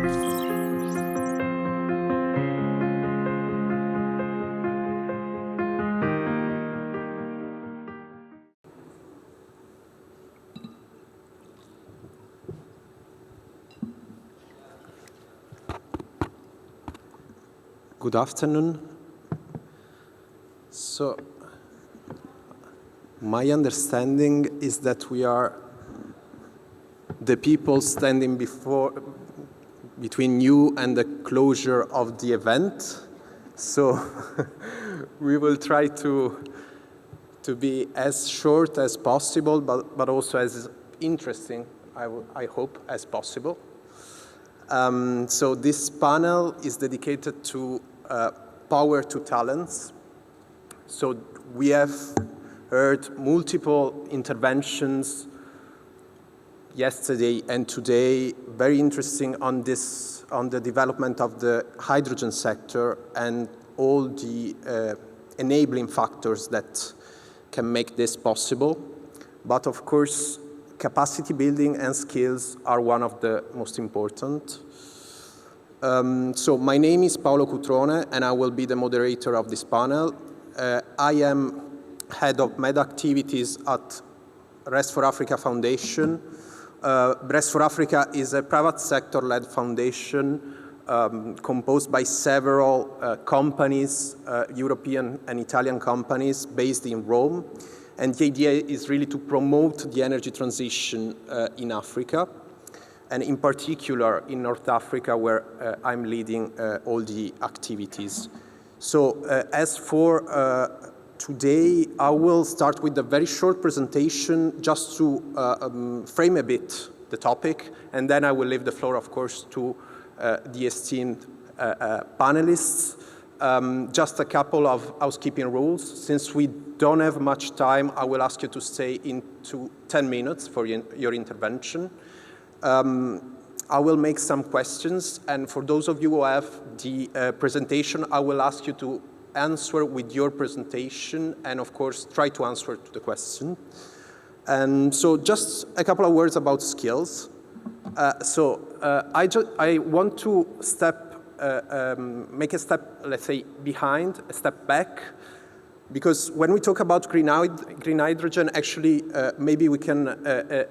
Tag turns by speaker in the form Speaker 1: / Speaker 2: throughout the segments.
Speaker 1: Good afternoon. So, my understanding is that we are the people standing between you and the closure of the event. So, we will try to be as short as possible, but also as interesting, I hope, as possible. So this panel is dedicated to power to talents. So we have heard multiple interventions yesterday and today, very interesting on the development of the hydrogen sector and all the enabling factors that can make this possible. But of course, capacity building and skills are one of the most important. So my name is Paolo Cutrone, and I will be the moderator of this panel. I am head of med activities at Rest for Africa Foundation. Rest for Africa is a private sector-led foundation composed by several companies, European and Italian companies based in Rome. And the idea is really to promote the energy transition in Africa, and in particular in North Africa, where I'm leading all the activities. So as for today, I will start with a very short presentation just to frame a bit the topic, and then I will leave the floor, of course, to the esteemed panelists. Just a couple of housekeeping rules. Since we don't have much time, I will ask you to stay into 10 minutes for your intervention. I will make some questions, and for those of you who have the presentation, I will ask you to answer with your presentation and, of course, try to answer to the question. And so just a couple of words about skills. I want to make a step, let's say, behind, a step back, because when we talk about green hydrogen, actually, maybe we can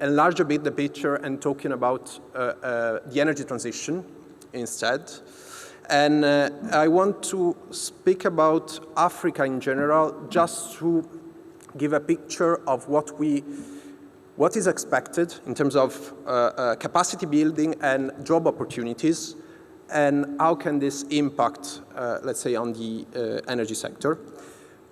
Speaker 1: enlarge a bit the picture and talking about the energy transition instead. And I want to speak about Africa in general, just to give a picture of what is expected in terms of capacity building and job opportunities, and how can this impact, let's say, on the energy sector.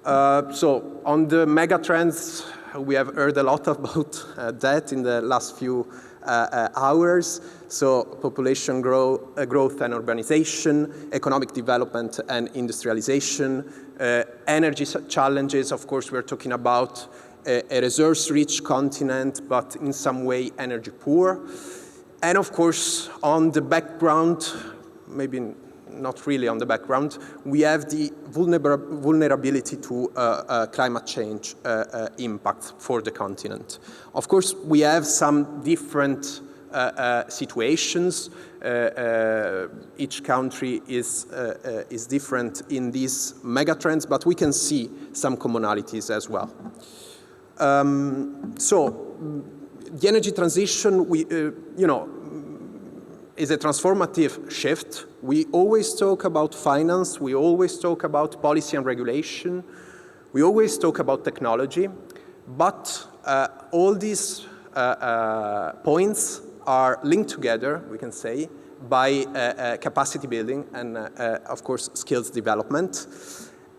Speaker 1: So on the mega trends, we have heard a lot about that in the last few hours. So population growth and urbanization, economic development and industrialization, energy challenges. Of course, we're talking about a resource-rich continent, but in some way energy poor. And of course, on the background, maybe not really on the background, we have the vulnerability to climate change impact for the continent. Of course, we have some different situations. Each country is different in these megatrends, but we can see some commonalities as well. So the energy transition, is a transformative shift. We always talk about finance, we always talk about policy and regulation, we always talk about technology, but all these points are linked together, we can say, by capacity building and, of course, skills development.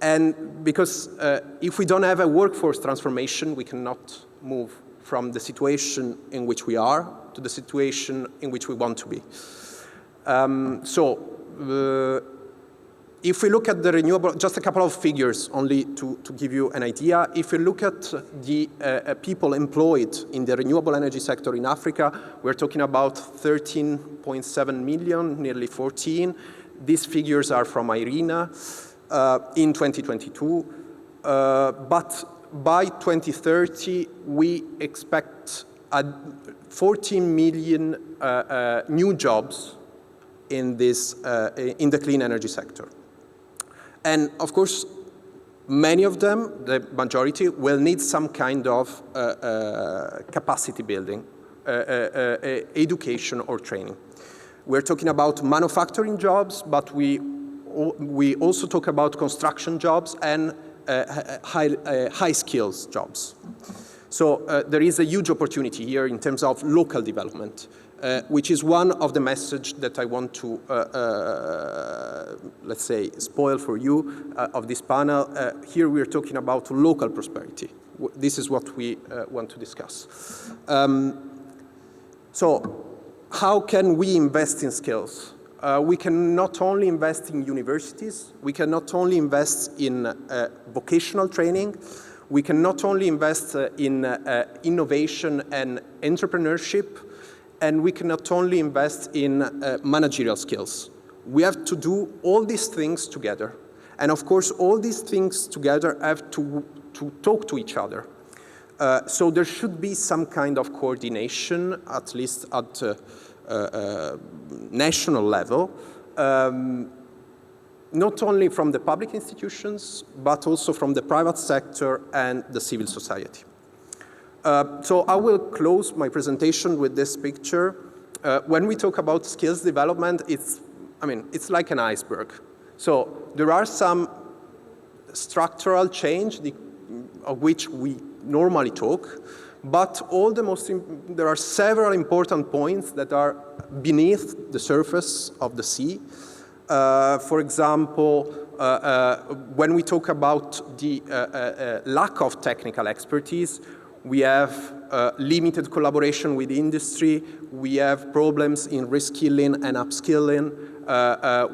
Speaker 1: And because if we don't have a workforce transformation, we cannot move from the situation in which we are to the situation in which we want to be. If we look at the renewable, just a couple of figures only to give you an idea. If you look at the people employed in the renewable energy sector in Africa, we're talking about 13.7 million, nearly 14. These figures are from IRENA in 2022. But by 2030, we expect 14 million new jobs in the clean energy sector. And of course, many of them, the majority, will need some kind of capacity building, education or training. We're talking about manufacturing jobs, but we also talk about construction jobs and high skills jobs. So there is a huge opportunity here in terms of local development, which is one of the messages that I want to, let's say, spoil for you of this panel. Here we are talking about local prosperity. This is what we want to discuss. So how can we invest in skills? We can not only invest in universities, we can not only invest in vocational training, we can not only invest in innovation and entrepreneurship, and we can not only invest in managerial skills. We have to do all these things together. And of course, all these things together have to talk to each other. So there should be some kind of coordination, at least at national level, not only from the public institutions, but also from the private sector and the civil society. So I will close my presentation with this picture. When we talk about skills development, it's like an iceberg. So there are some structural change of which we normally talk, but there are several important points that are beneath the surface of the sea. For example, when we talk about the lack of technical expertise, we have limited collaboration with industry, we have problems in reskilling and upskilling,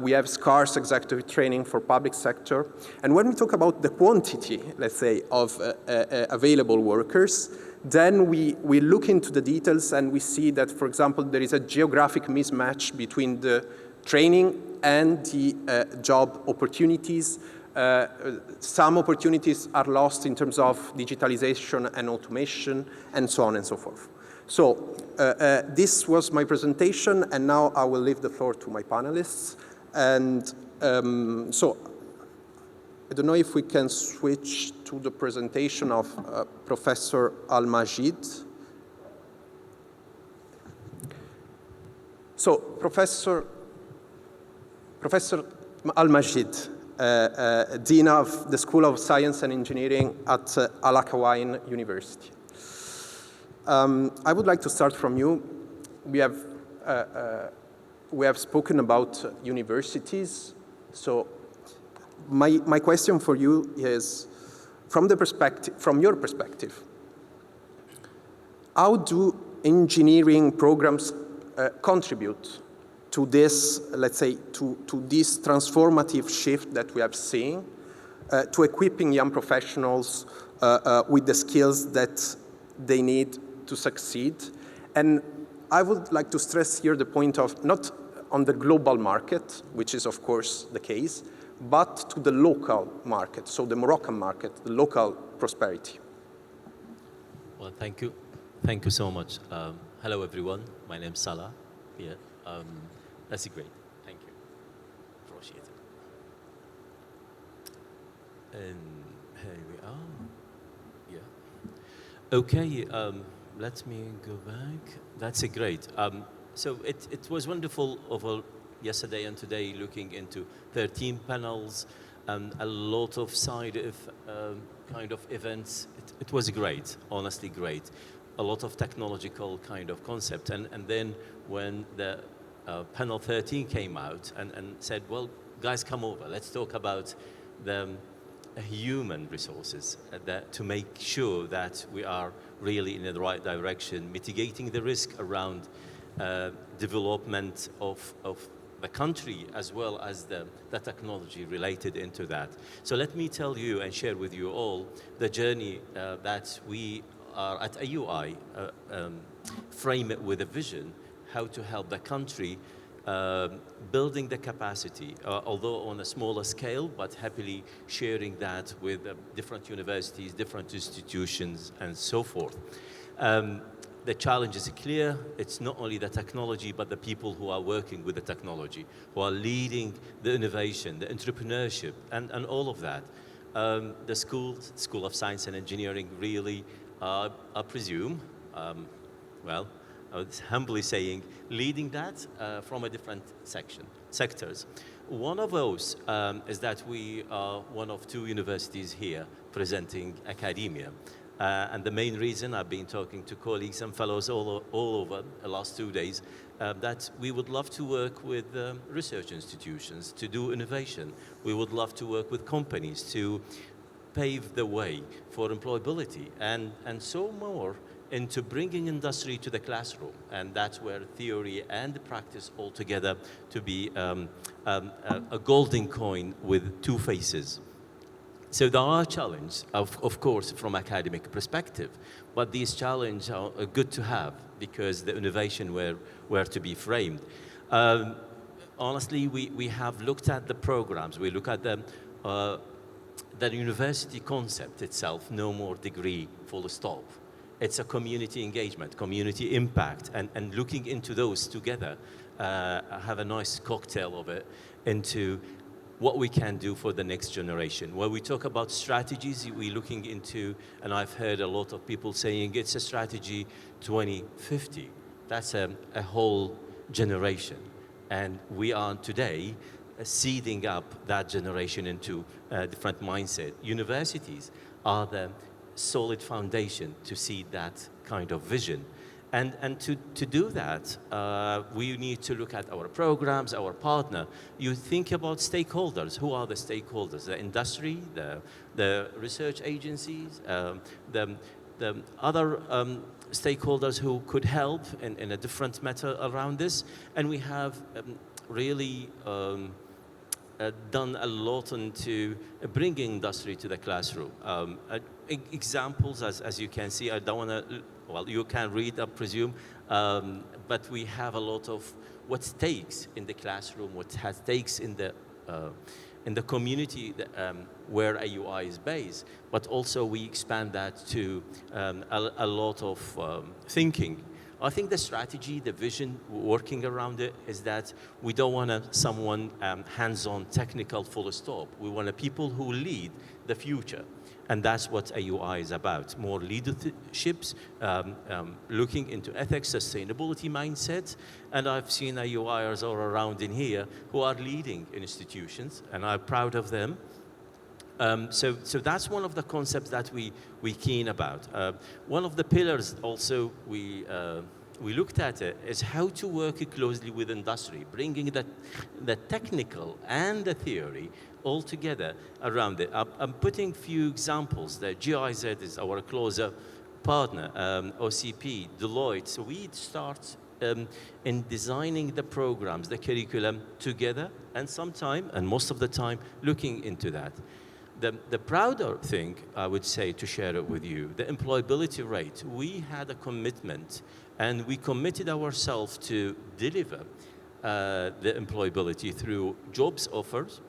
Speaker 1: we have scarce executive training for public sector. And when we talk about the quantity, let's say, of available workers, then we look into the details and we see that, for example, there is a geographic mismatch between the training and the job opportunities. Some opportunities are lost in terms of digitalization and automation, and so on and so forth. So this was my presentation, and now I will leave the floor to my panelists. And so I don't know if we can switch to the presentation of Professor Al-Majid. So Professor Al-Majid, Dean of the School of Science and Engineering at Al-Akwain University. I would like to start from you. We have spoken about universities. So my question for you is, from your perspective, how do engineering programs contribute to this, let's say, to this transformative shift that we have seen, to equipping young professionals with the skills that they need to succeed? And I would like to stress here the point of not on the global market, which is of course the case, but to the local market, so the Moroccan market, the local prosperity.
Speaker 2: Well, thank you. Thank you so much. Hello, everyone. My name's Salah. Yeah. That's great. Thank you. Appreciate it. And here we are. Yeah. Okay. Let me go back. That's great. So it was wonderful over yesterday and today, looking into 13 panels and a lot of kind of events. It was great, honestly great. A lot of technological kind of concept. And then when the panel 13 came out and said, well, guys, come over. Let's talk about the human resources to make sure that we are really in the right direction, mitigating the risk around development of the country as well as the technology related into that. So let me tell you and share with you all the journey that we are at AUI, frame it with a vision, how to help the country building the capacity, although on a smaller scale, but happily sharing that with different universities, different institutions, and so forth. the challenge is clear. It's not only the technology, but the people who are working with the technology, who are leading the innovation, the entrepreneurship, and all of that. The School of Science and Engineering really, I presume, well, I was humbly saying, leading that from a different sectors. One of those is that we are one of 2 universities here presenting academia. And the main reason, I've been talking to colleagues and fellows all over the last 2 days, that we would love to work with research institutions to do innovation. We would love to work with companies to pave the way for employability and so more into bringing industry to the classroom. And that's where theory and practice all together to be a golden coin with 2 faces. So there are challenges, of course, from academic perspective, but these challenges are good to have because the innovation were to be framed. Honestly, we have looked at the programs, we look at the university concept itself, no more degree, full stop. It's a community engagement, community impact, and looking into those together, have a nice cocktail of it into what we can do for the next generation. When we talk about strategies, we're looking into, and I've heard a lot of people saying it's a strategy 2050. That's a whole generation. And we are today seeding up that generation into a different mindset. Universities are the solid foundation to seed that kind of vision. And to do that, we need to look at our programs, our partner. You think about stakeholders. Who are the stakeholders? The industry, the research agencies, the other stakeholders who could help in a different matter around this. And we have really done a lot into bringing industry to the classroom. Examples, as you can see, I don't want to, well, you can read, I presume, but we have a lot of what stakes in the classroom, what has stakes in the community where AUI is based, but also we expand that to a lot of thinking. I think the strategy, the vision, working around it is that we don't want someone hands-on technical full stop. We want people who lead the future. And that's what AUI is about, more leaderships, looking into ethics, sustainability mindset. And I've seen AUIers all around in here who are leading institutions, and I'm proud of them. So that's one of the concepts that we keen about. One of the pillars also we looked at it is how to work closely with industry, bringing the technical and the theory all together around it. I'm putting few examples. The GIZ is our closer partner, OCP, Deloitte. So we start in designing the programs, the curriculum together, and sometime, and most of the time, looking into that. The prouder thing, I would say, to share it with you, the employability rate. We had a commitment, and we committed ourselves to deliver the employability through job offers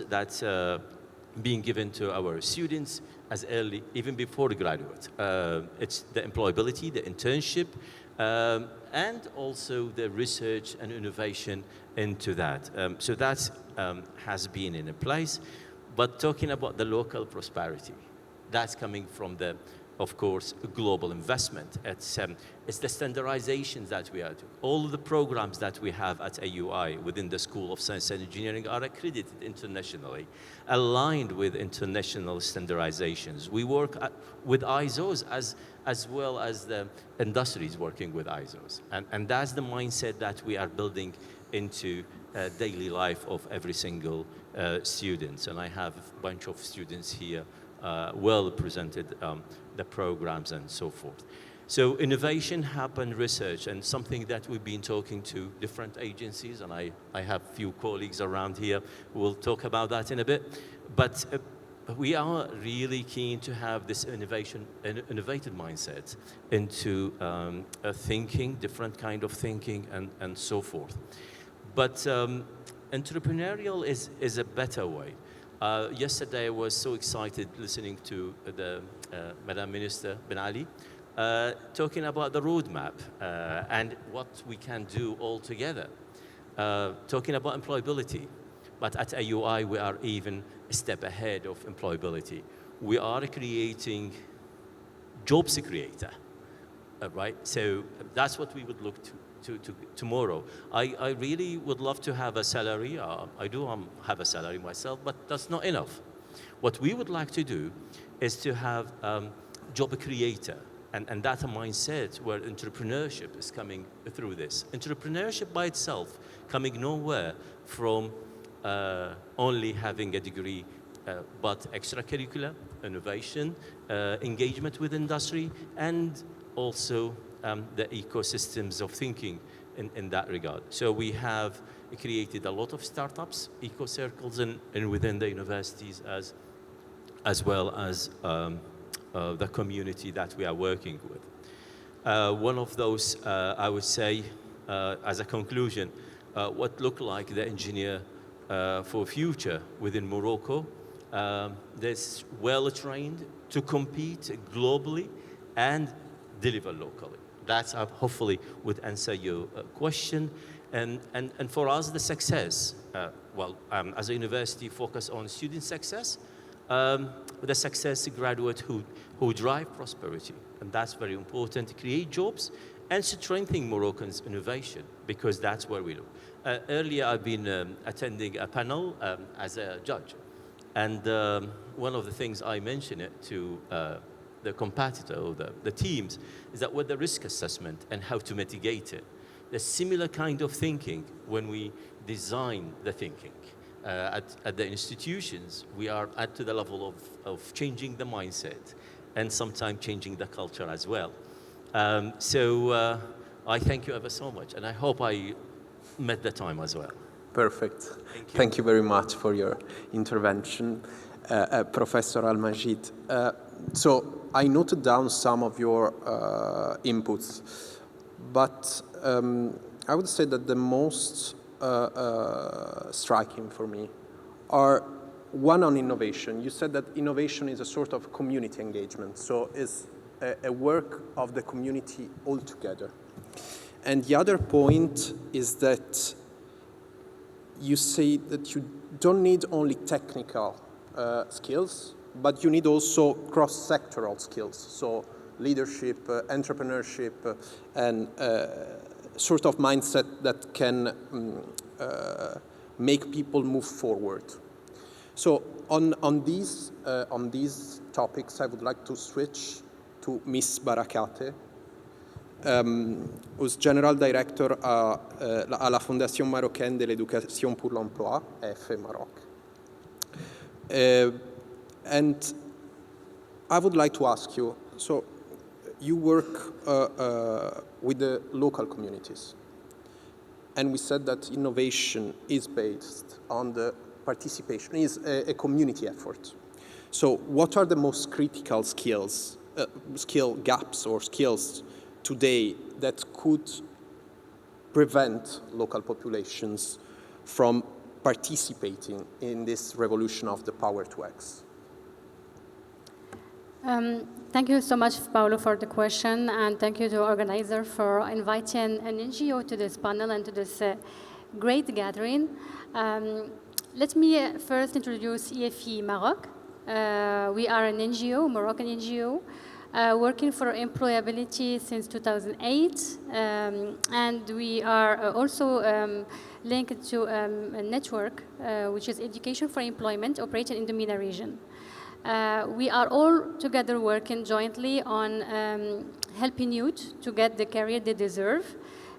Speaker 2: that's being given to our students as early, even before the graduate. It's the employability, the internship, and also the research and innovation into that. So that has been in place. But talking about the local prosperity, that's coming from the, of course, global investment. It's the standardizations that we are doing. All of the programs that we have at AUI within the School of Science and Engineering are accredited internationally, aligned with international standardizations. We work with ISOs as well as the industries working with ISOs. And that's the mindset that we are building into daily life of every single student. And I have a bunch of students here well presented the programs and so forth. So innovation, happen, research, and something that we've been talking to different agencies, and I have a few colleagues around here who will talk about that in a bit. But we are really keen to have this innovative mindset into thinking, different kind of thinking, and so forth. But entrepreneurial is a better way. Yesterday I was so excited listening to the Madam Minister Ben Ali talking about the roadmap and what we can do all together, talking about employability. But at AUI, we are even a step ahead of employability. We are creating jobs creator, right? So that's what we would look to tomorrow. I really would love to have a salary. I do have a salary myself, but that's not enough. What we would like to do is to have job creator, and that mindset where entrepreneurship is coming through this. Entrepreneurship by itself coming nowhere from only having a degree, but extracurricular, innovation, engagement with industry, and also the ecosystems of thinking in that regard. So we have created a lot of startups, eco-circles, and within the universities as well as the community that we are working with. One of those, I would say, as a conclusion, what look like the engineer for future within Morocco. That's well-trained to compete globally and deliver locally. That's hopefully would answer your question. And for us, the success, as a university, focus on student success, the success graduate who drive prosperity. And that's very important, create jobs and strengthen Moroccan's innovation, because that's where we look. Earlier, I've been attending a panel as a judge. And one of the things I mentioned it to the competitor or the teams is that with the risk assessment and how to mitigate it, the similar kind of thinking when we design the thinking. At the institutions, we are to the level of changing the mindset and sometimes changing the culture as well. So I thank you ever so much, and I hope I met the time as well.
Speaker 1: Perfect. Thank you very much for your intervention, Professor Al-Majid. So I noted down some of your inputs, but I would say that the most striking for me are one on innovation. You said that innovation is a sort of community engagement, so it's a work of the community altogether. And the other point is that you say that you don't need only technical skills, but you need also cross-sectoral skills, so leadership, entrepreneurship, and sort of mindset that can make people move forward. So on these topics, I would like to switch to Miss Barakate, who's General Director à la Fondation Marocaine de l'Éducation pour l'Emploi, EFE Maroc. And I would like to ask you, so you work with the local communities, and we said that innovation is based on the participation, is a community effort. So what are the most critical skill gaps or skills today that could prevent local populations from participating in this revolution of the Power to X?
Speaker 3: Thank you so much, Paolo, for the question, and thank you to the organizer for inviting an NGO to this panel and to this great gathering. Let me first introduce EFE Maroc. We are an NGO, Moroccan NGO, working for employability since 2008, and we are also linked to a network, which is Education for Employment, operating in the MENA region. We are all together working jointly on helping youth to get the career they deserve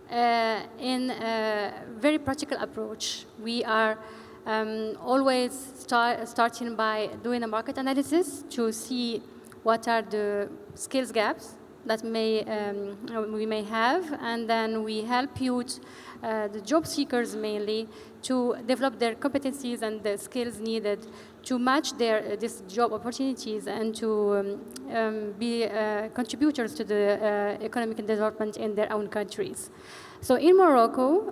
Speaker 3: in a very practical approach. We are always starting by doing a market analysis to see what are the skills gaps that we may have, and then we help youth, the job seekers mainly, to develop their competencies and the skills needed to match these job opportunities and to be contributors to the economic development in their own countries. So in Morocco,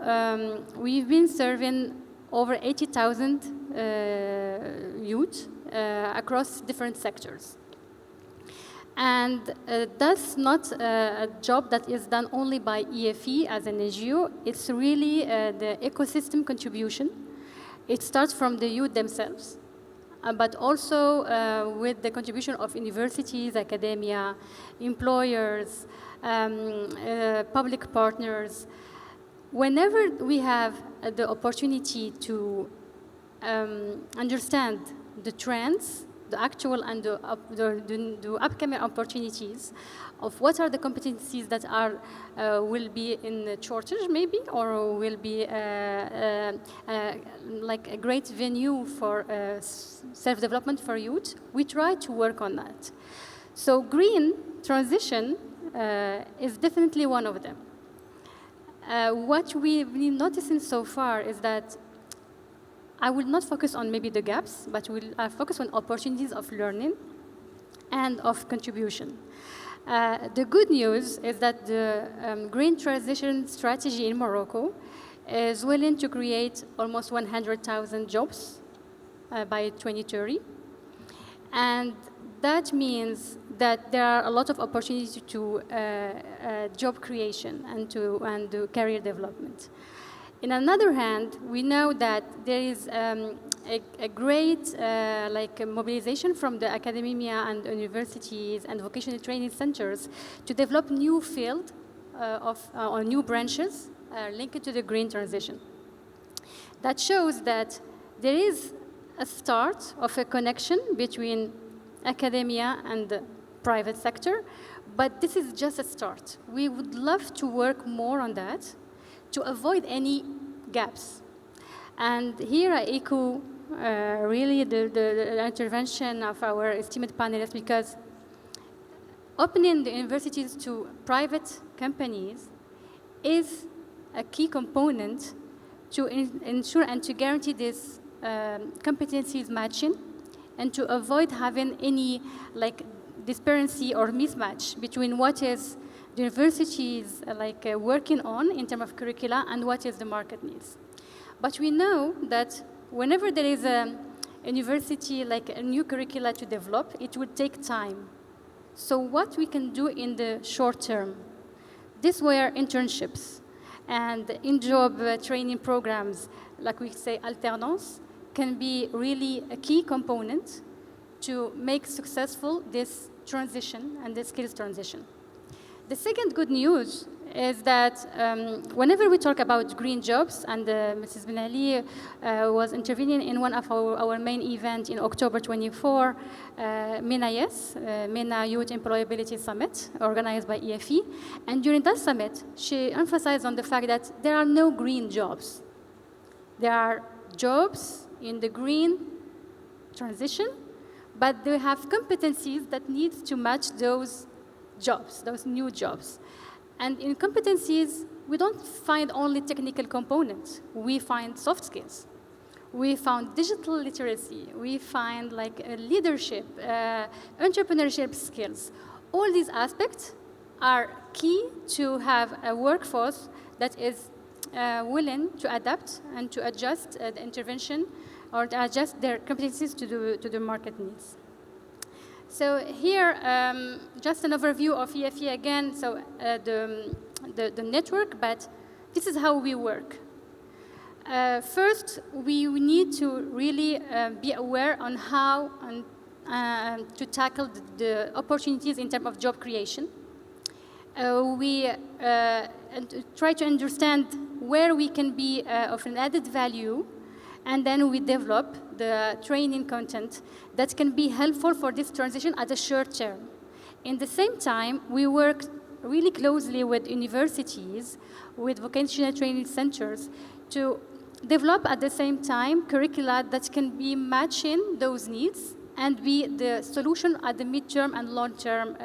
Speaker 3: we've been serving over 80,000 youth across different sectors. And that's not a job that is done only by EFE as an NGO. It's really the ecosystem contribution. It starts from the youth themselves, but also with the contribution of universities, academia, employers, public partners. Whenever we have the opportunity to understand the trends, the actual and the upcoming opportunities of what are the competencies that are will be in shortage maybe, or will be like a great venue for self-development for youth, we try to work on that. So green transition is definitely one of them. What we've been noticing so far is that I will not focus on maybe the gaps, but will focus on opportunities of learning and of contribution. The good news is that the green transition strategy in Morocco is willing to create almost 100,000 jobs by 2030. And that means that there are a lot of opportunities to job creation and to career development. On another hand, we know that there is a great mobilization from the academia and universities and vocational training centers to develop new field or new branches linked to the green transition. That shows that there is a start of a connection between academia and the private sector, but this is just a start. We would love to work more on that to avoid any gaps. And here I echo really the intervention of our esteemed panelists, because opening the universities to private companies is a key component to ensure and to guarantee this competencies matching and to avoid having any disparity or mismatch between what is the universities working on in terms of curricula and what is the market needs. But we know that whenever there is a university, a new curricula to develop, it would take time. So what we can do in the short term, these were internships and in-job training programs, like we say alternance, can be really a key component to make successful this transition and this skills transition. The second good news is that whenever we talk about green jobs, and Mrs. Ben Ali was intervening in one of our main events in October 24, MENA Youth Employability Summit, organized by EFE. And during that summit, she emphasized on the fact that there are no green jobs. There are jobs in the green transition, but they have competencies that need to match those jobs, those new jobs. And in competencies, we don't find only technical components. We find soft skills. We found digital literacy. We find leadership, entrepreneurship skills. All these aspects are key to have a workforce that is willing to adapt and to adjust the intervention or to adjust their competencies to the market needs. So here, just an overview of EFE again. So the network, but this is how we work. First, we need to really be aware on how to tackle the opportunities in terms of job creation. We try to understand where we can be of an added value, and then we develop the training content that can be helpful for this transition at a short term. In the same time, we work really closely with universities, with vocational training centers, to develop at the same time curricula that can be matching those needs and be the solution at the midterm and long-term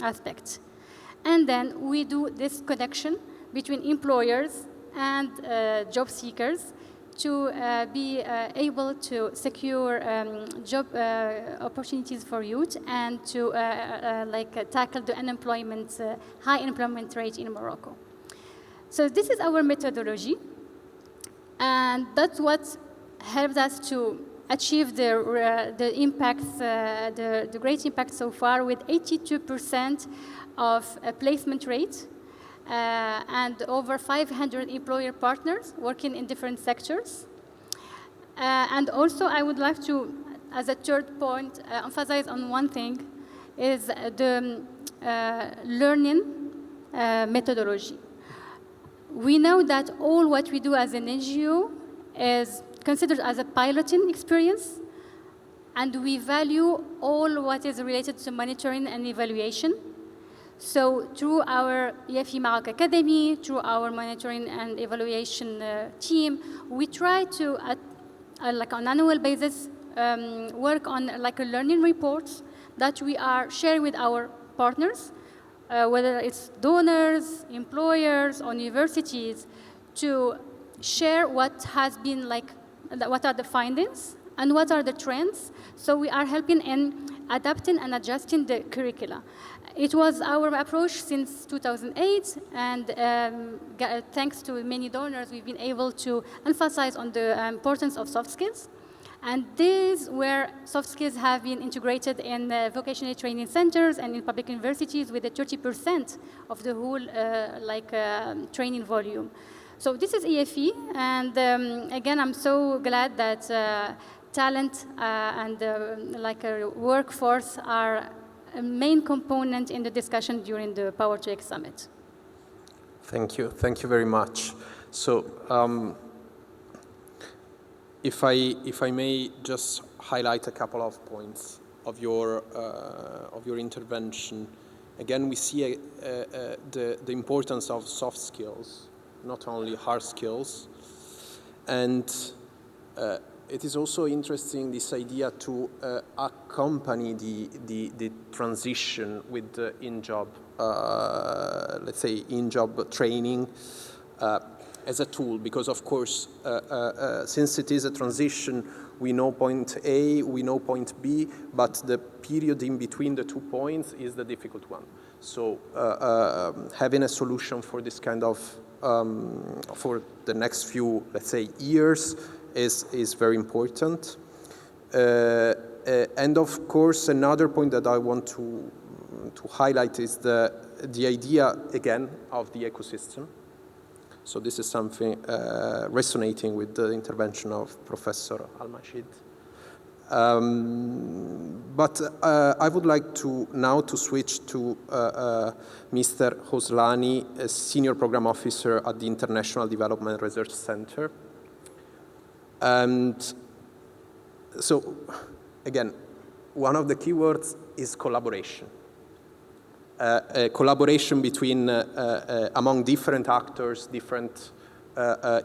Speaker 3: aspects. And then we do this connection between employers and job seekers to be able to secure job opportunities for youth and to tackle the unemployment, high unemployment rate in Morocco. So this is our methodology, and that's what helped us to achieved the impacts, the great impact so far with 82% of placement rate and over 500 employer partners working in different sectors. And also I would like to, as a third point, emphasize on one thing, is the learning methodology. We know that all what we do as an NGO is considered as a piloting experience, and we value all what is related to monitoring and evaluation. So through our EFE Maroc Academy, through our monitoring and evaluation team, we try to, like on an annual basis, work on like a learning reports that we are sharing with our partners, whether it's donors, employers, or universities, to share what has been like, what are the findings and what are the trends. So we are helping in adapting and adjusting the curricula. It was our approach since 2008, and thanks to many donors, we've been able to emphasize on the importance of soft skills. And these where soft skills have been integrated in vocational training centers and in public universities with a 30% of the whole training volume. So this is EFE, and again, I'm so glad that talent and workforce are a main component in the discussion during the Power2X Summit.
Speaker 1: Thank you very much. So if I may just highlight a couple of points of your intervention. Again, we see the importance of soft skills, not only hard skills, and it is also interesting, this idea to accompany the transition with the in-job, let's say in-job training as a tool, because of course, since it is a transition, we know point A, we know point B, but the period in between the 2 points is the difficult one. So having a solution for this kind of, for the next few, let's say, years is very important. And of course, another point that I want to highlight is the idea, again, of the ecosystem. So this is something resonating with the intervention of Professor Al-Mashid. But I would like to now to switch to Mr. Hoslani, a Senior Program Officer at the International Development Research Center. And so, again, one of the keywords is collaboration. Collaboration between, among different actors, different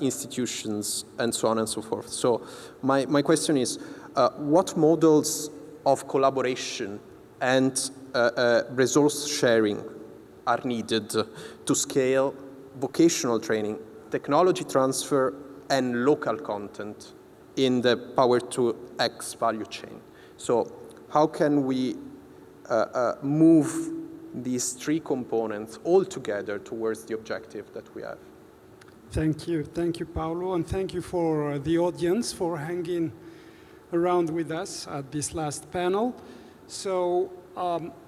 Speaker 1: institutions, and so on and so forth. So my question is, what models of collaboration and resource sharing are needed to scale vocational training, technology transfer, and local content in the Power2X value chain? So how can we move these three components all together towards the objective that we have?
Speaker 4: Thank you, Paolo, and thank you for the audience for hanging around with us at this last panel. So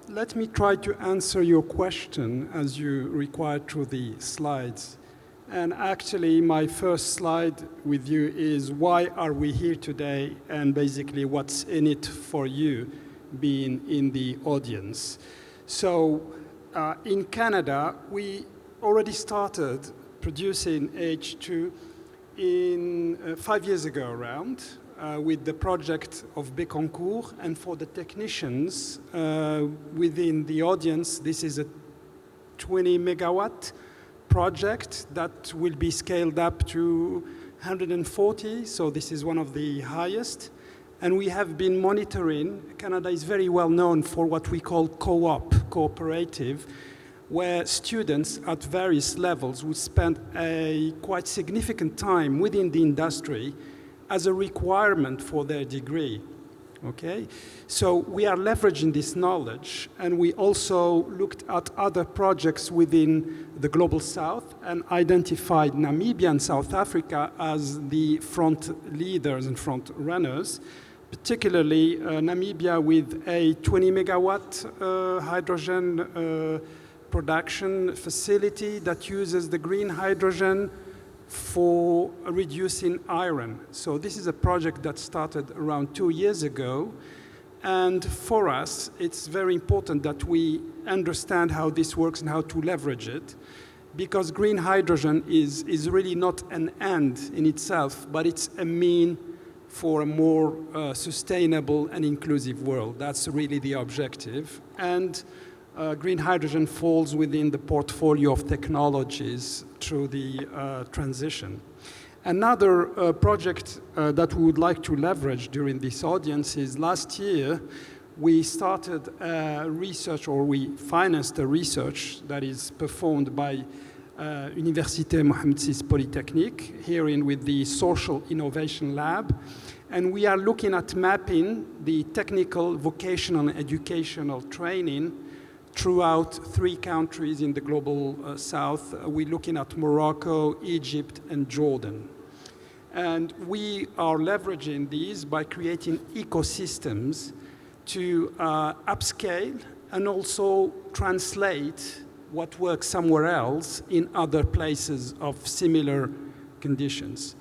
Speaker 4: let me try to answer your question as you required through the slides. And actually, my first slide with you is why are we here today, and basically what's in it for you being in the audience. So in Canada, we already started producing H2 in 5 years ago around with the project of Bécancour. And for the technicians within the audience, this is a 20 megawatt project that will be scaled up to 140. So this is one of the highest. And we have been monitoring. Canada is very well known for what we call co-op, cooperative, where students at various levels would spend a quite significant time within the industry as a requirement for their degree. Okay? So we are leveraging this knowledge, and we also looked at other projects within the Global South and identified Namibia and South Africa as the front leaders and front runners. particularly Namibia with a 20 megawatt hydrogen production facility that uses the green hydrogen for reducing iron. So this is a project that started around 2 years ago. And for us, it's very important that we understand how this works and how to leverage it, because green hydrogen is really not an end in itself, but it's a mean for a more sustainable and inclusive world. That's really the objective. And green hydrogen falls within the portfolio of technologies through the transition. Another project that we would like to leverage during this audience is last year we started research, or we financed a research that is performed by Université Mohamed VI Polytechnique, here with the Social Innovation Lab. And we are looking at mapping the technical, vocational, and educational training throughout 3 countries in the global south. We're looking at Morocco, Egypt, and Jordan. And we are leveraging these by creating ecosystems to upscale and also translate what works somewhere else in other places of similar conditions.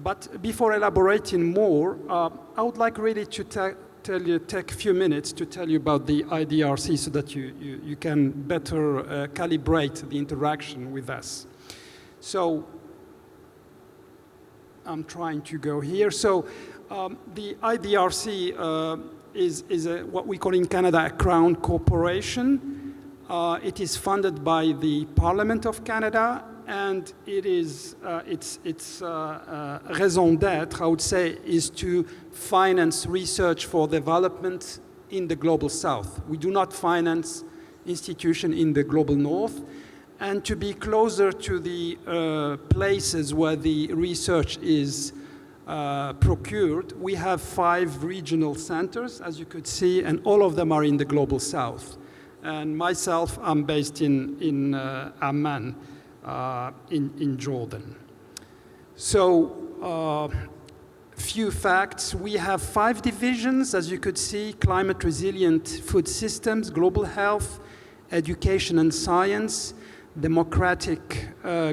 Speaker 4: But before elaborating more, I would like really to take a few minutes to tell you about the IDRC so that you can better calibrate the interaction with us. So I'm trying to go here. So the IDRC is what we call in Canada a crown corporation. It is funded by the Parliament of Canada, and it is its raison d'être, I would say, is to finance research for development in the global south. We do not finance institutions in the global north. And to be closer to the places where the research is procured, we have 5 regional centers, as you could see, and all of them are in the global south. And myself, I'm based in Amman, in Jordan. So, few facts. We have 5 divisions, as you could see: climate resilient food systems, global health, education and science, democratic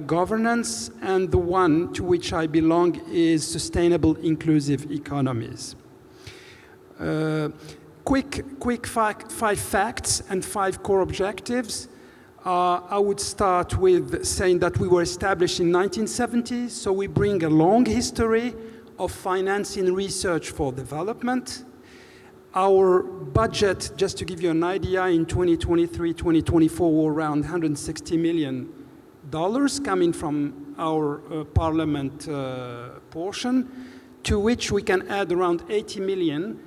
Speaker 4: governance, and the one to which I belong is sustainable inclusive economies. Quick 5 facts and 5 core objectives. I would start with saying that we were established in 1970, so we bring a long history of financing research for development. Our budget, just to give you an idea, in 2023-2024 were around $160 million coming from our Parliament portion, to which we can add around 80 million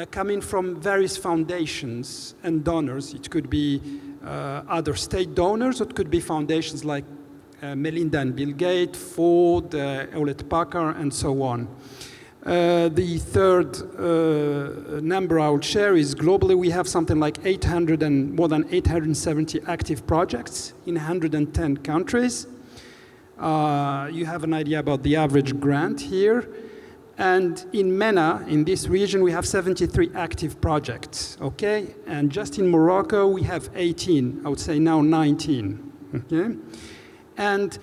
Speaker 4: coming from various foundations and donors. It could be other state donors, or it could be foundations like Melinda and Bill Gates, Ford, Hewlett Packard, and so on. The third number I would share is globally we have something like more than 870 active projects in 110 countries. You have an idea about the average grant here. And in MENA, in this region, we have 73 active projects, okay? And just in Morocco, we have 18, I would say now 19, okay? And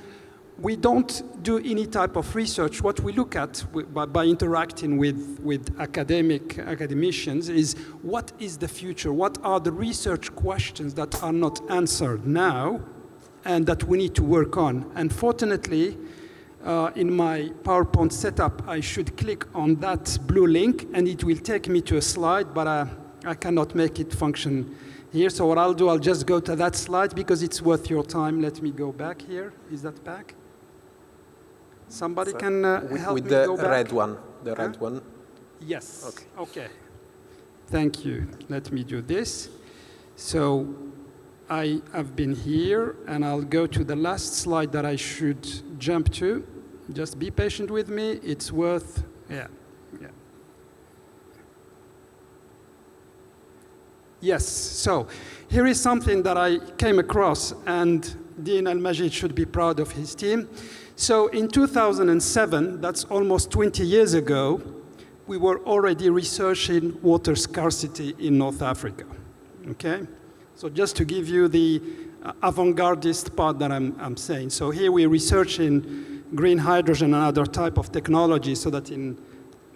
Speaker 4: we don't do any type of research. What we look at by interacting with academicians is what is the future? What are the research questions that are not answered now and that we need to work on? Unfortunately, in my PowerPoint setup, I should click on that blue link and it will take me to a slide, but I cannot make it function here. So what I'll do, I'll just go to that slide because it's worth your time. Let me go back here. Is that back? Somebody can help me go back?
Speaker 1: With the red one. The red one.
Speaker 4: Yes.
Speaker 1: Okay.
Speaker 4: Okay. Thank you. Let me do this. So I have been here, and I'll go to the last slide that I should jump to. Just be patient with me. It's worth, yeah. Yes, so here is something that I came across, and Dean Al-Majid should be proud of his team. So in 2007, that's almost 20 years ago, we were already researching water scarcity in North Africa, okay? So just to give you the avant-gardist part that I'm saying. So here we're researching green hydrogen and other type of technology so that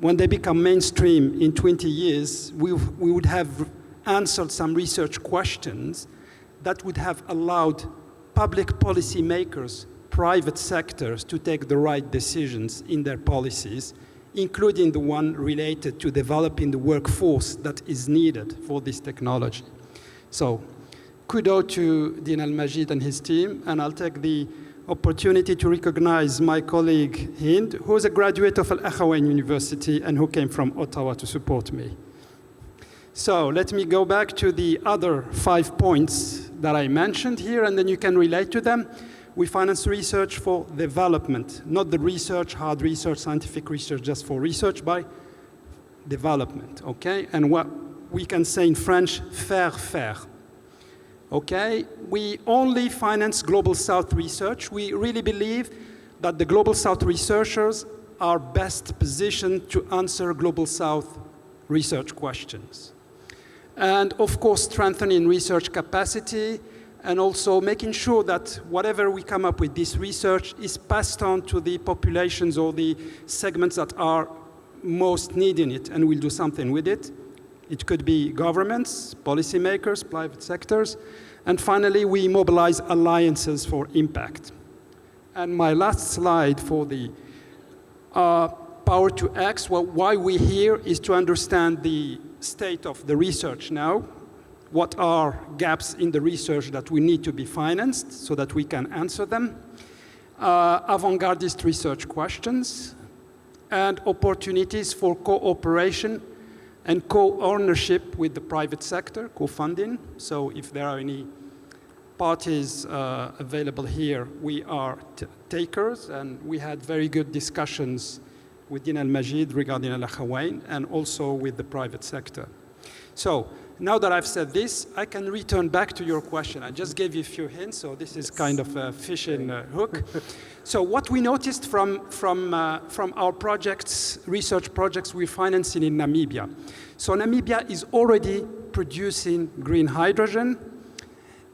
Speaker 4: when they become mainstream in 20 years, we would have answered some research questions that would have allowed public policy makers, private sectors to take the right decisions in their policies, including the one related to developing the workforce that is needed for this technology. So kudos to Din Al-Majid and his team, and I'll take the opportunity to recognize my colleague Hind, who is a graduate of Al-Akhawain University and who came from Ottawa to support me. So let me go back to the other 5 points that I mentioned here, and then you can relate to them. We finance research for development, not the research, hard research, scientific research, just for research by development, okay? And what we can say in French, faire. Okay, we only finance Global South research. We really believe that the Global South researchers are best positioned to answer Global South research questions. And of course, strengthening research capacity and also making sure that whatever we come up with this research is passed on to the populations or the segments that are most needing it, and we'll do something with it. It could be governments, policymakers, private sectors. And finally, we mobilize alliances for impact. And my last slide for the Power to X, well, why we're here is to understand the state of the research now. What are gaps in the research that we need to be financed so that we can answer them? Avant-gardist research questions and opportunities for cooperation and co-ownership with the private sector, co-funding. So if there are any parties available here, we are takers, and we had very good discussions with Din Al-Majid regarding Al-Akhawain and also with the private sector. So now that I've said this, I can return back to your question. I just gave you a few hints, so this is kind of a fishing hook. So what we noticed from our projects, research projects we're financing in Namibia. So Namibia is already producing green hydrogen.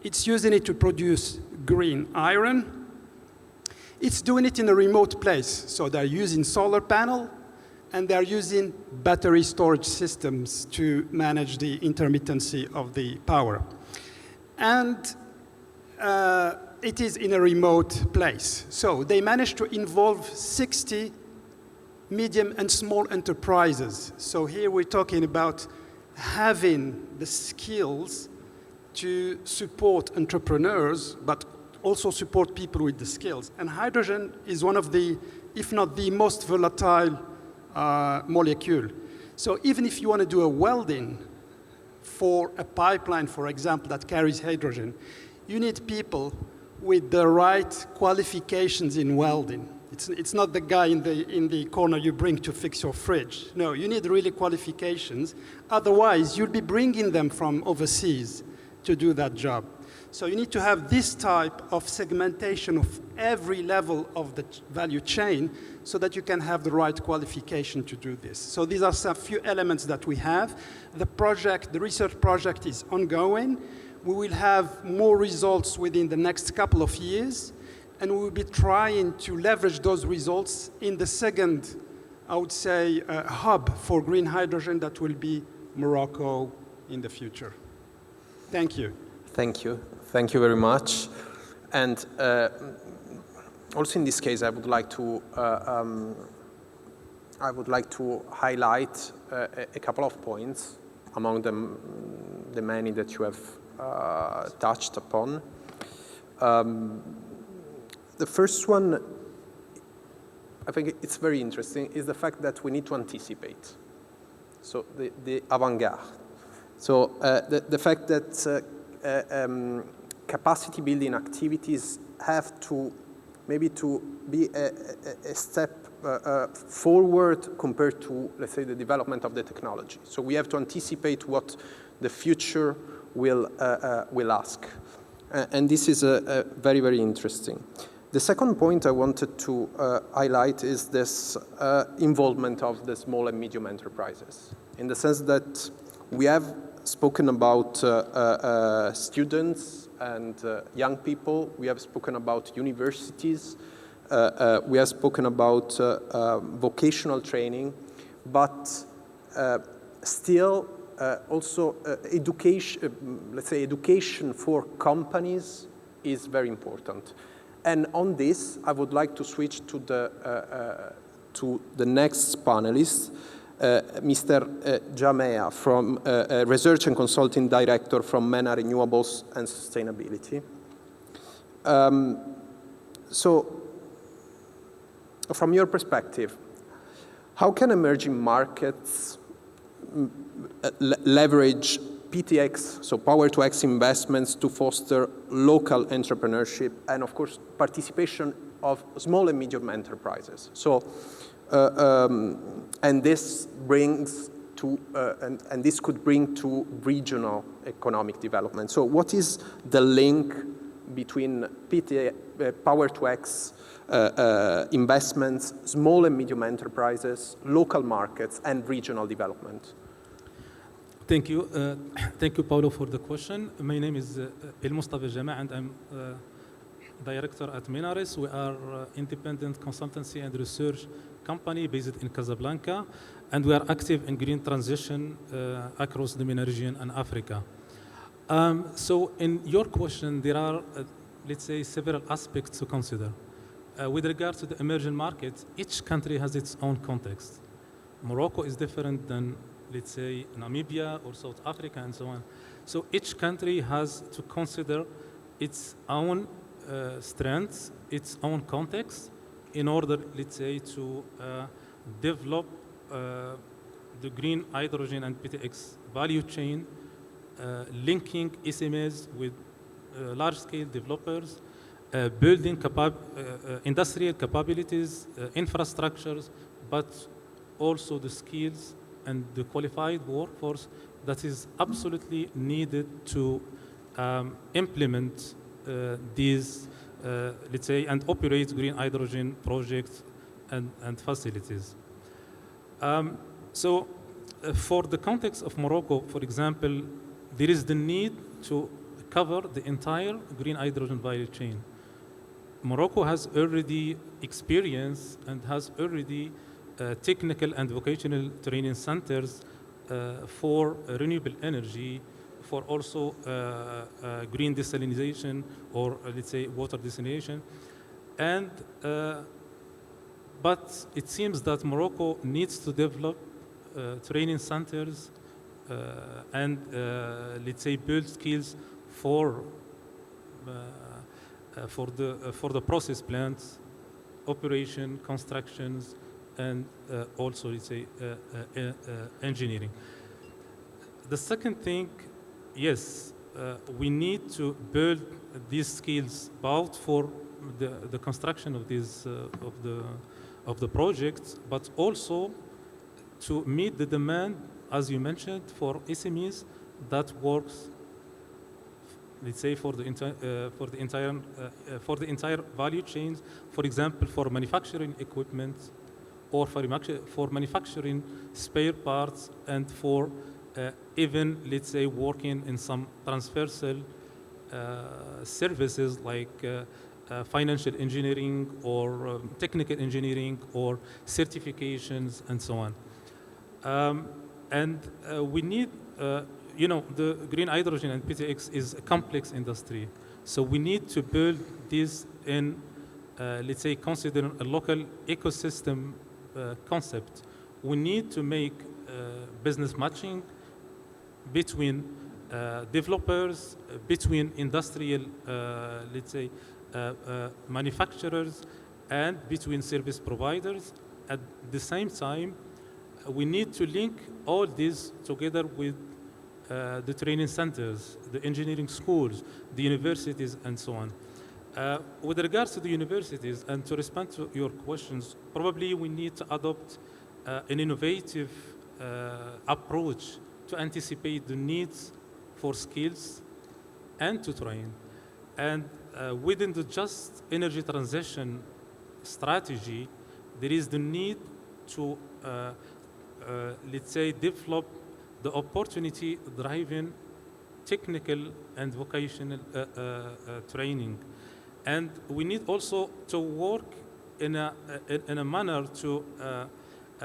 Speaker 4: It's using it to produce green iron. It's doing it in a remote place. So they're using solar panel, and they're using battery storage systems to manage the intermittency of the power. And it is in a remote place. So they managed to involve 60 medium and small enterprises. So here we're talking about having the skills to support entrepreneurs, but also support people with the skills. And hydrogen is one of the, if not the most volatile molecule. So even if you want to do a welding for a pipeline, for example, that carries hydrogen, you need people with the right qualifications in welding. It's not the guy in the corner you bring to fix your fridge. No, you need really qualifications. Otherwise, you'll be bringing them from overseas to do that job. So you need to have this type of segmentation of every level of the value chain so that you can have the right qualification to do this. So these are some few elements that we have. The project, the research project is ongoing. We will have more results within the next couple of years, and we will be trying to leverage those results in the second, I would say, hub for green hydrogen that will be Morocco in the future. Thank you.
Speaker 1: Thank you. Thank you very much. And also in this case, I would like to highlight a couple of points among them, the many that you have touched upon. The first one, I think it's very interesting, is the fact that we need to anticipate. So the avant-garde. So the fact that capacity building activities have to maybe to be a step forward compared to, let's say, the development of the technology. So we have to anticipate what the future will ask. And this is very, very interesting. The second point I wanted to highlight is this involvement of the small and medium enterprises, in the sense that we have spoken about students and young people, we have spoken about universities, we have spoken about vocational training, but still also education, let's say education for companies is very important. And on this, I would like to switch to the next panelist, Mr. Jamea, from Research and Consulting Director from MENA Renewables and Sustainability. So, from your perspective, how can emerging markets leverage PTX, so Power-to-X investments, to foster local entrepreneurship and, of course, participation of small and medium enterprises? So, and this brings to, and this could bring to regional economic development. So, what is the link between Power-to-X investments, small and medium enterprises, local markets, and regional development?
Speaker 5: Thank you. Thank you, Paulo, for the question. My name is El-Mustafa Jama, and I'm director at Minaris. We are independent consultancy and research company based in Casablanca, and we are active in green transition across the MENA region and Africa. So in your question, there are, let's say, several aspects to consider. With regard to the emerging markets, each country has its own context. Morocco is different than, let's say, Namibia or South Africa and so on. So each country has to consider its own strengths, its own context, in order, let's say, to develop the green hydrogen and PTX value chain, linking SMEs with large-scale developers, building industrial capabilities, infrastructures, but also the skills and the qualified workforce that is absolutely needed to implement these, let's say, and operate green hydrogen projects and facilities. So for the context of Morocco, for example, there is the need to cover the entire green hydrogen value chain. Morocco has already experienced and has already technical and vocational training centers for renewable energy, for also green desalination, or let's say water desalination. And, but it seems that Morocco needs to develop training centers and let's say build skills for the process plants, operation, constructions, and also, let's say, engineering. The second thing, yes, we need to build these skills both for the construction of these of the projects, but also to meet the demand, as you mentioned, for SMEs that works, let's say, for the entire value chains. For example, for manufacturing equipment, or for manufacturing spare parts, and for even, let's say, working in some transversal services like financial engineering or technical engineering or certifications and so on. And we need, you know, the green hydrogen and PTX is a complex industry. So we need to build this in, let's say, considering a local ecosystem concept. We need to make business matching between developers, between industrial, let's say, manufacturers, and between service providers. At the same time, we need to link all this together with the training centers, the engineering schools, the universities, and so on. With regards to the universities, and to respond to your questions, probably we need to adopt an innovative approach to anticipate the needs for skills and to train. And within the just energy transition strategy, there is the need to, let's say, develop the opportunity driving technical and vocational training. And we need also to work in a manner to,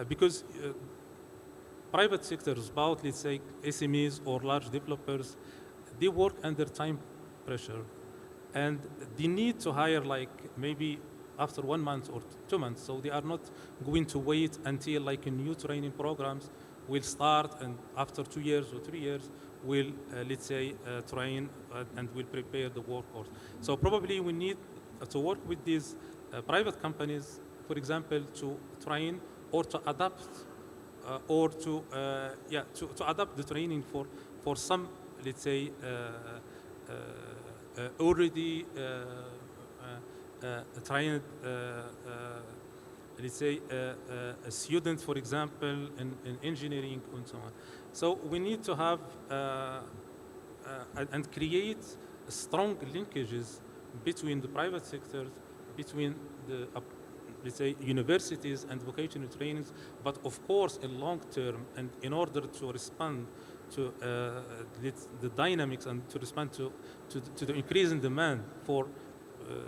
Speaker 5: because private sectors, about, let's say, SMEs or large developers, they work under time pressure. And they need to hire like maybe after 1 month or 2 months. So they are not going to wait until like a new training programs will start, and after 2 years or 3 years, will, let's say, train and will prepare the workforce. So probably we need to work with these private companies, for example, to train or to adapt or to, to adapt the training for some, let's say, already trained, let's say, a student, for example, in engineering and so on. So we need to have and create strong linkages between the private sectors, between the, let's say, universities and vocational trainings, but of course in long term, and in order to respond to the dynamics and to respond to the increase in demand for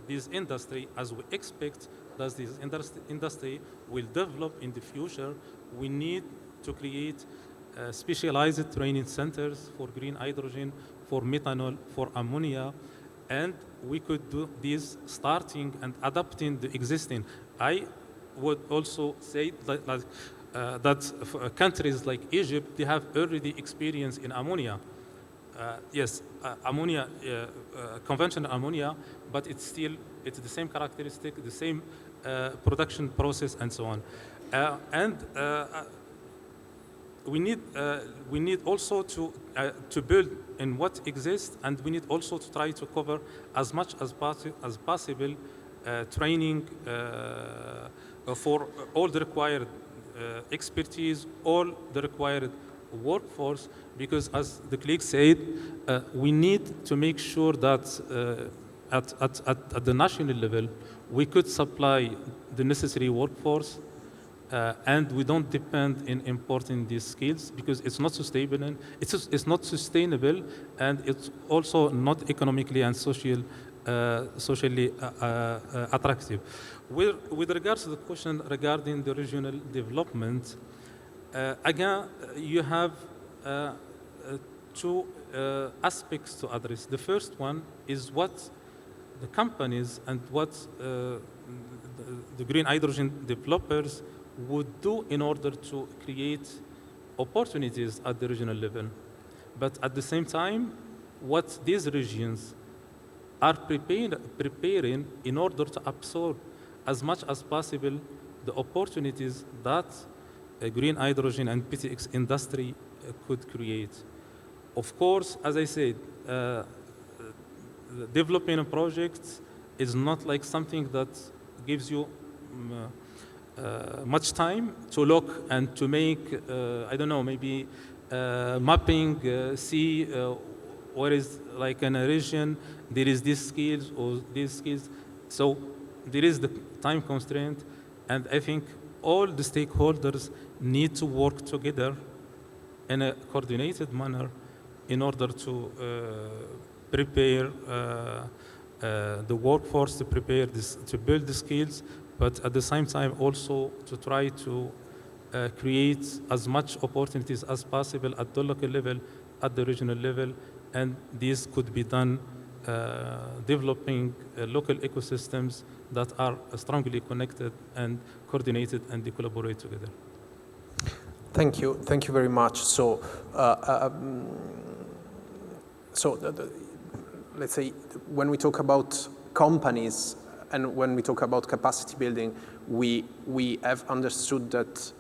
Speaker 5: this industry, as we expect that this industry will develop in the future, we need to create specialized training centers for green hydrogen, for methanol, for ammonia, and we could do this starting and adapting the existing. I would also say that countries like Egypt, they have already experience in ammonia. Yes, ammonia, conventional ammonia, but it's the same characteristic, the same production process, and so on. We need also to build in what exists, and we need also to try to cover as much as possible training for all the required expertise, all the required workforce, because as the colleague said, we need to make sure that at the national level, we could supply the necessary workforce, and we don't depend in importing these skills, because it's not sustainable. It's not sustainable, and it's also not economically and socially attractive. With regards to the question regarding the regional development, again, you have two aspects to address. The first one is what the companies and what the green hydrogen developers would do in order to create opportunities at the regional level. But at the same time, what these regions are preparing in order to absorb as much as possible the opportunities that green hydrogen and PTX industry could create. Of course, as I said, developing a project is not like something that gives you much time to look and to make, I don't know, maybe mapping, see where is like in a region, there is these skills or these skills. So there is the time constraint, and I think all the stakeholders need to work together in a coordinated manner in order to prepare the workforce, to prepare this, to build the skills, but at the same time also to try to create as much opportunities as possible at the local level, at the regional level, and this could be done developing local ecosystems that are strongly connected and coordinated, and they collaborate together.
Speaker 1: Thank you very much. So, let's say when we talk about companies and when we talk about capacity building, we have understood that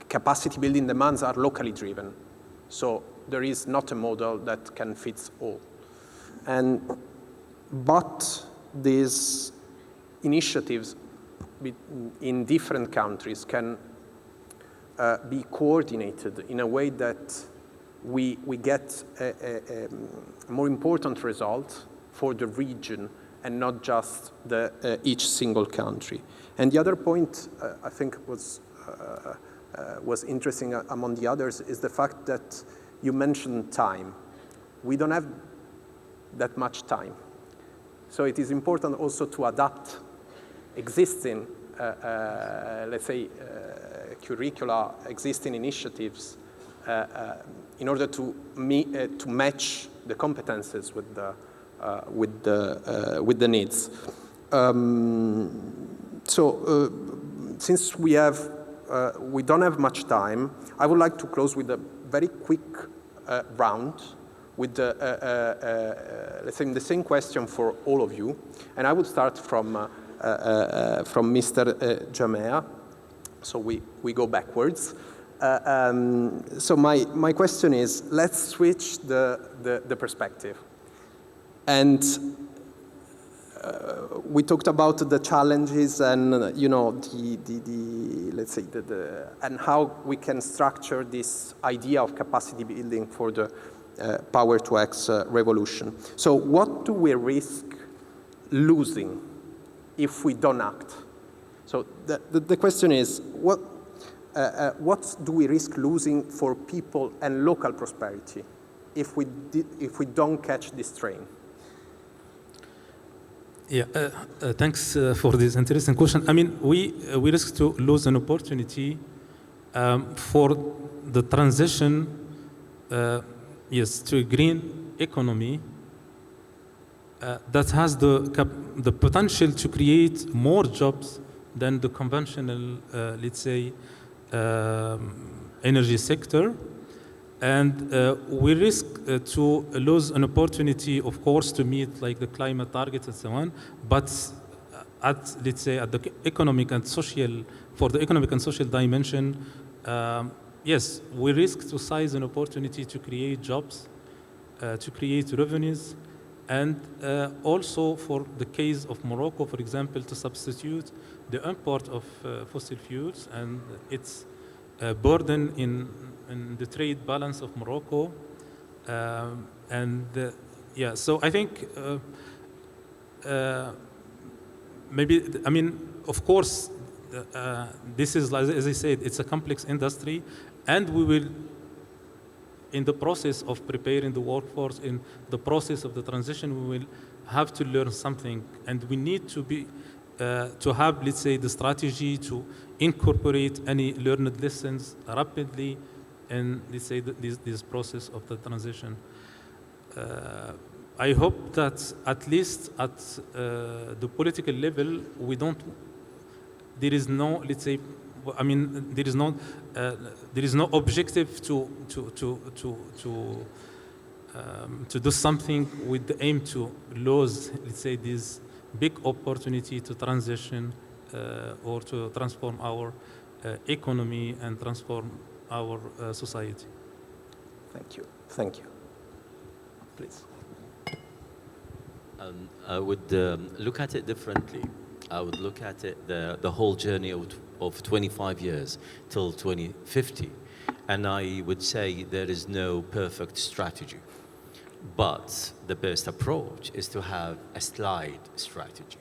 Speaker 1: capacity building demands are locally driven. So there is not a model that can fit all. But these initiatives in different countries can be coordinated in a way that we get a more important result for the region and not just each single country. And the other point I think was interesting among the others is the fact that you mentioned time. We don't have that much time. So it is important also to adapt existing, let's say, curricula, existing initiatives in order to match the competences with the needs. Since we don't have much time, I would like to close with a very quick round with let's say the same question for all of you, and I would start from Mr. Jamer. So we go backwards. So my question is, let's switch the perspective. And we talked about the challenges and let's say and how we can structure this idea of capacity building for the Power-to-X revolution. So what do we risk losing if we don't act? So the question is, what do we risk losing for people and local prosperity if we don't catch this train?
Speaker 5: Yeah, thanks for this interesting question. I mean, we risk to lose an opportunity for the transition, yes, to a green economy that has the potential to create more jobs than the conventional, let's say, energy sector. And we risk to lose an opportunity, of course, to meet like the climate targets and so on. But let's say, at the economic and social, for the economic and social dimension, yes, we risk to seize an opportunity to create jobs, to create revenues, and also for the case of Morocco, for example, to substitute the import of fossil fuels and its burden in the trade balance of Morocco. Yeah, so I think maybe, I mean, of course, this is, as I said, it's a complex industry, and we will, in the process of preparing the workforce, in the process of the transition, we will have to learn something, and we need to be, to have, let's say, the strategy to incorporate any learned lessons rapidly in, let's say, this process of the transition. I hope that at least at the political level, there is no, let's say, I mean, there is no objective to do something with the aim to lose, let's say, this big opportunity to transition or to transform our economy and transform our society.
Speaker 1: Thank you. Thank you. Please.
Speaker 2: I would look at it differently. I would look at it the whole journey of 25 years till 2050, and I would say there is no perfect strategy. But the best approach is to have a slide strategy,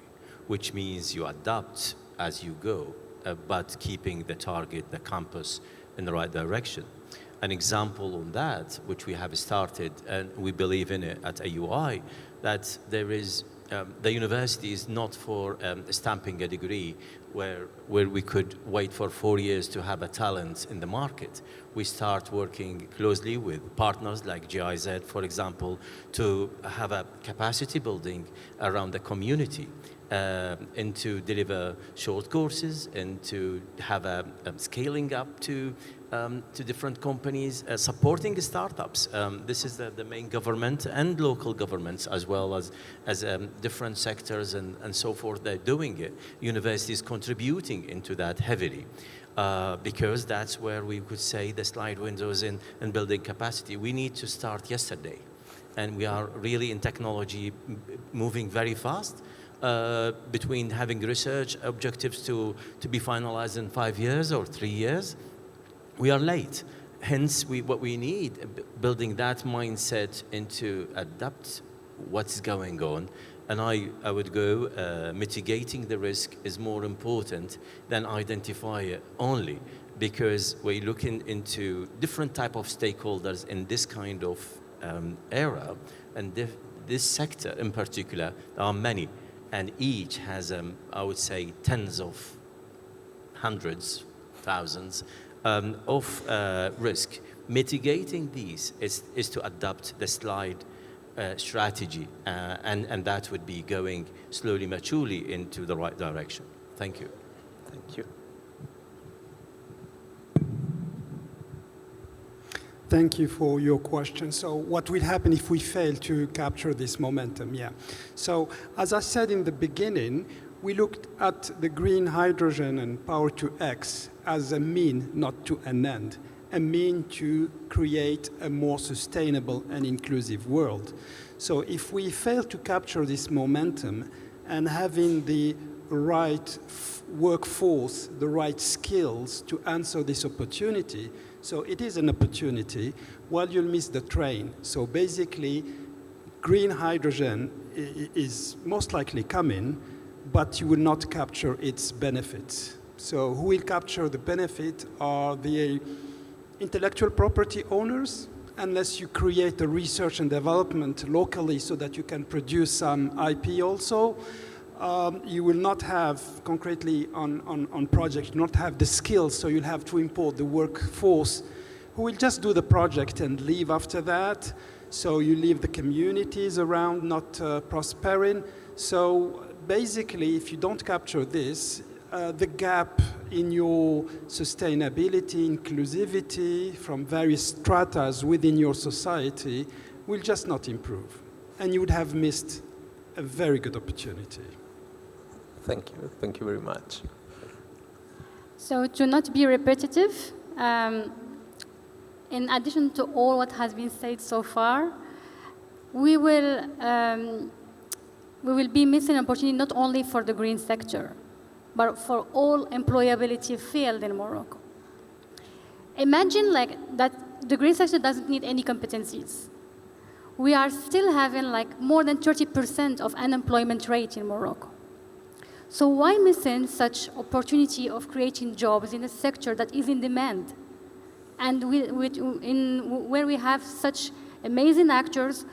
Speaker 2: which means you adapt as you go, but keeping the target, the compass, in the right direction. An example on that, which we have started, and we believe in it at AUI, that there is, the university is not for stamping a degree where we could wait for 4 years to have a talent in the market. We start working closely with partners like GIZ, for example, to have a capacity building around the community, and to deliver short courses, and to have a scaling up to different companies, supporting startups. This is the main government and local governments, as well as different sectors and so forth. They're doing it. Universities contributing into that heavily, because that's where we could say the slide windows in building capacity. We need to start yesterday, and we are really in technology moving very fast. Between having research objectives to be finalized in 5 years or 3 years, we are late. hence, what we need, building that mindset into adapt what's going on. And I would go, mitigating the risk is more important than identify it only, because we're looking into different type of stakeholders in this kind of era, and this sector in particular, there are many, and each has, I would say, tens of hundreds, thousands of risk. Mitigating these is to adapt the slide strategy, and that would be going slowly, maturely into the right direction. Thank you.
Speaker 1: Thank you.
Speaker 4: Thank you for your question. So what will happen if we fail to capture this momentum? Yeah. So as I said in the beginning, we looked at the green hydrogen and power to X as a mean, not to an end, a mean to create a more sustainable and inclusive world. So if we fail to capture this momentum and having the right workforce, the right skills to answer this opportunity, so it is an opportunity, well, you'll miss the train. So basically, green hydrogen is most likely coming, but you will not capture its benefits. So who will capture the benefit are the intellectual property owners, unless you create a research and development locally so that you can produce some IP also. You will not have, concretely on projects, not have the skills, so you'll have to import the workforce who will just do the project and leave after that. So you leave the communities around not prospering. So basically, if you don't capture this, the gap in your sustainability, inclusivity from various stratas within your society will just not improve. And you would have missed a very good opportunity.
Speaker 1: Thank you. Thank you very much.
Speaker 3: So to not be repetitive, in addition to all what has been said so far, we will be missing an opportunity not only for the green sector, but for all employability field in Morocco. Imagine like that the green sector doesn't need any competencies. We are still having like more than 30% of unemployment rate in Morocco. So why missing such opportunity of creating jobs in a sector that is in demand? And where we have such amazing actors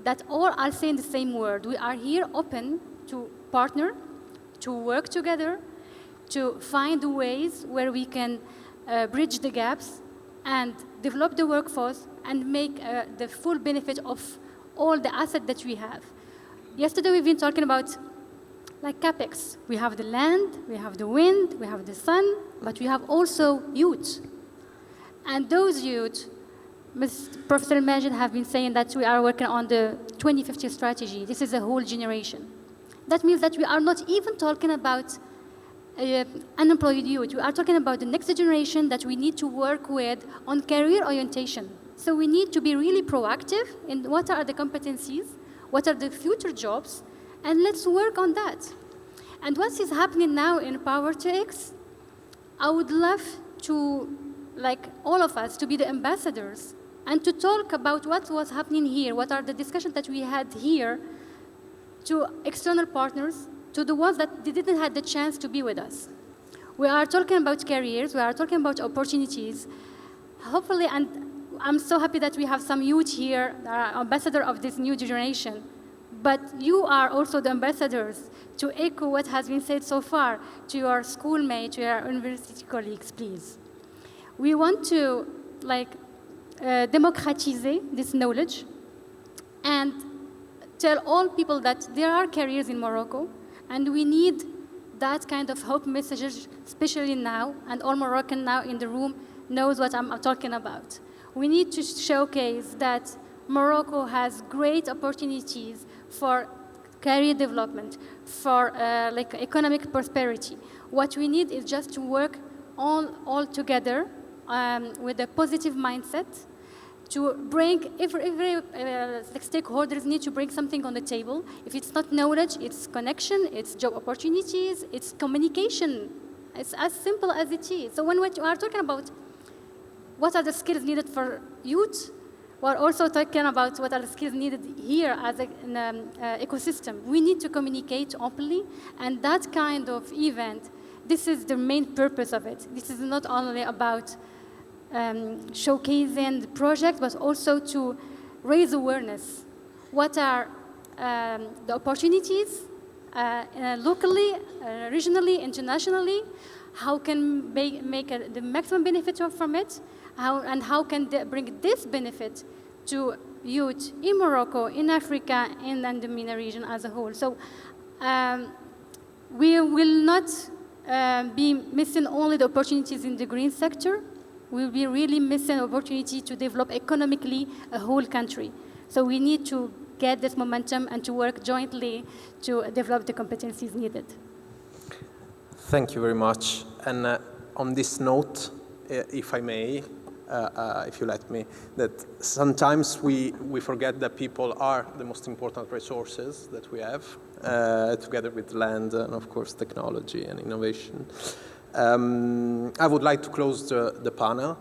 Speaker 3: that all are saying the same word. We are here open to partner, to work together, to find ways where we can bridge the gaps and develop the workforce and make the full benefit of all the assets that we have. Yesterday we've been talking about like CapEx. We have the land, we have the wind, we have the sun, but we have also youth. And those youth, Professor Majid have been saying that we are working on the 2050 strategy. This is a whole generation. That means that we are not even talking about unemployed youth. We are talking about the next generation that we need to work with on career orientation. So we need to be really proactive in what are the competencies, what are the future jobs, and let's work on that. And what is happening now in Power2X, I would love to, like all of us, to be the ambassadors and to talk about what was happening here, what are the discussions that we had here to external partners, to the ones that didn't have the chance to be with us. We are talking about careers, we are talking about opportunities. Hopefully, and I'm so happy that we have some youth here that are ambassadors of this new generation. But you are also the ambassadors to echo what has been said so far to your schoolmates, to your university colleagues, please. We want to democratize this knowledge and tell all people that there are careers in Morocco, and we need that kind of hope messages, especially now, and all Moroccan now in the room knows what I'm talking about. We need to showcase that Morocco has great opportunities for career development, for economic prosperity. What we need is just to work all together with a positive mindset to bring every stakeholders need to bring something on the table. If it's not knowledge, it's connection, it's job opportunities, it's communication. It's as simple as it is. So when we are talking about what are the skills needed for youth. We're also talking about what are the skills needed here as an ecosystem. We need to communicate openly, and that kind of event, this is the main purpose of it. This is not only about showcasing the project, but also to raise awareness. What are the opportunities locally, regionally, internationally? How can they make the maximum benefit from it? How can they bring this benefit to youth in Morocco, in Africa, and in the MENA region as a whole? So we will not be missing only the opportunities in the green sector. We'll be really missing the opportunity to develop economically a whole country. So we need to get this momentum and to work jointly to develop the competencies needed.
Speaker 1: Thank you very much. And on this note, if I may, if you let me, that sometimes we forget that people are the most important resources that we have, together with land and, of course, technology and innovation. I would like to close the panel.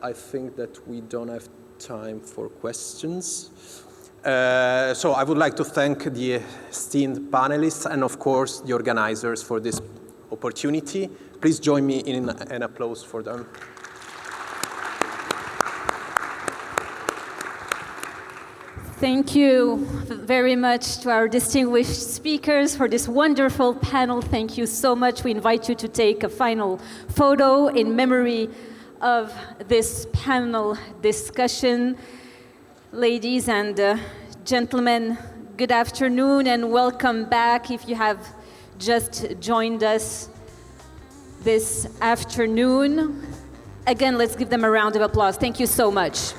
Speaker 1: I think that we don't have time for questions. So I would like to thank the esteemed panelists and, of course, the organizers for this opportunity. Please join me in an applause for them.
Speaker 6: Thank you very much to our distinguished speakers for this wonderful panel. Thank you so much. We invite you to take a final photo in memory of this panel discussion. Ladies and gentlemen, good afternoon and welcome back. If you have just joined us this afternoon, again, let's give them a round of applause. Thank you so much.